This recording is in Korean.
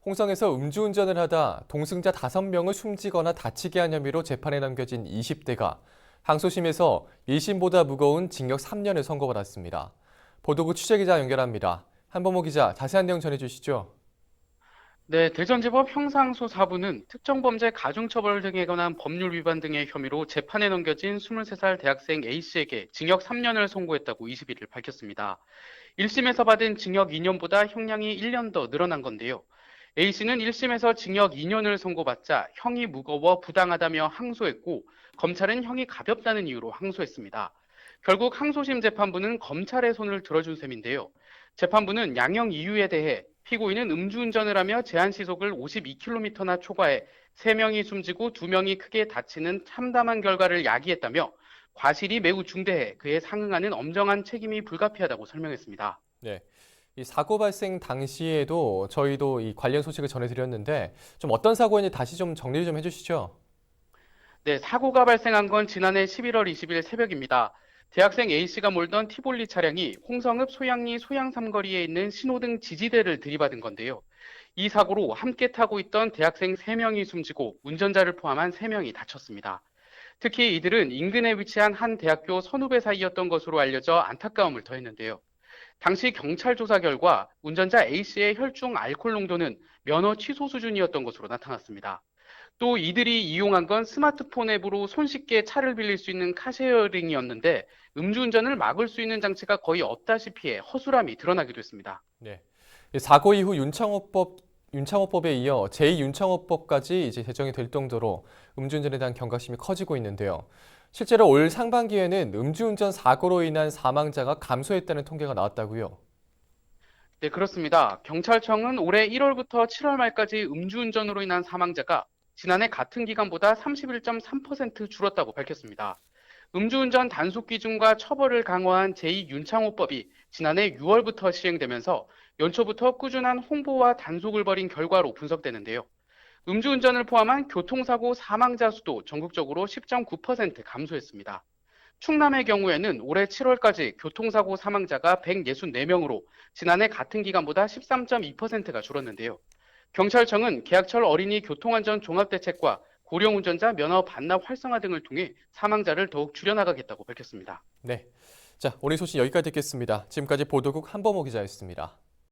홍성에서 음주운전을 하다 동승자 5명을 숨지거나 다치게 한 혐의로 재판에 넘겨진 20대가 항소심에서 1심보다 무거운 징역 3년을 선고받았습니다. 보도국 취재기자 연결합니다. 한범호 기자, 자세한 내용 전해주시죠. 네, 대전지법 형사항소 4부는 특정범죄 가중처벌 등에 관한 법률 위반 등의 혐의로 재판에 넘겨진 23살 대학생 A씨에게 징역 3년을 선고했다고 21일 밝혔습니다. 1심에서 받은 징역 2년보다 형량이 1년 더 늘어난 건데요. A씨는 1심에서 징역 2년을 선고받자 형이 무거워 부당하다며 항소했고, 검찰은 형이 가볍다는 이유로 항소했습니다. 결국 항소심 재판부는 검찰의 손을 들어준 셈인데요. 재판부는 양형 이유에 대해 피고인은 음주운전을 하며 제한 시속을 52km나 초과해 3명이 숨지고 2명이 크게 다치는 참담한 결과를 야기했다며 과실이 매우 중대해 그에 상응하는 엄정한 책임이 불가피하다고 설명했습니다. 네. 이 사고 발생 당시에도 저희도 이 관련 소식을 전해드렸는데 좀 어떤 사고인지 다시 좀 정리 좀 해주시죠. 네, 사고가 발생한 건 지난해 11월 20일 새벽입니다. 대학생 A씨가 몰던 티볼리 차량이 홍성읍 소양리 소양삼거리에 있는 신호등 지지대를 들이받은 건데요. 이 사고로 함께 타고 있던 대학생 3명이 숨지고 운전자를 포함한 3명이 다쳤습니다. 특히 이들은 인근에 위치한 한 대학교 선후배 사이였던 것으로 알려져 안타까움을 더했는데요. 당시 경찰 조사 결과 운전자 A씨의 혈중 알코올 농도는 면허 취소 수준이었던 것으로 나타났습니다. 또 이들이 이용한 건 스마트폰 앱으로 손쉽게 차를 빌릴 수 있는 카쉐어링이었는데 음주운전을 막을 수 있는 장치가 거의 없다시피 해 허술함이 드러나기도 했습니다. 네. 이 사고 이후 윤창호법에 이어 제2윤창호법까지 이제 제정이 될 정도로 음주운전에 대한 경각심이 커지고 있는데요. 실제로 올 상반기에는 음주운전 사고로 인한 사망자가 감소했다는 통계가 나왔다고요. 네, 그렇습니다. 경찰청은 올해 1월부터 7월 말까지 음주운전으로 인한 사망자가 지난해 같은 기간보다 31.3% 줄었다고 밝혔습니다. 음주운전 단속 기준과 처벌을 강화한 제2윤창호법이 지난해 6월부터 시행되면서 연초부터 꾸준한 홍보와 단속을 벌인 결과로 분석되는데요. 음주운전을 포함한 교통사고 사망자 수도 전국적으로 10.9% 감소했습니다. 충남의 경우에는 올해 7월까지 교통사고 사망자가 164명으로 지난해 같은 기간보다 13.2%가 줄었는데요. 경찰청은 계약철 어린이 교통안전 종합대책과 고령운전자 면허 반납 활성화 등을 통해 사망자를 더욱 줄여나가겠다고 밝혔습니다. 네. 자, 오늘 소식 여기까지 듣겠습니다. 지금까지 보도국 한범호 기자였습니다.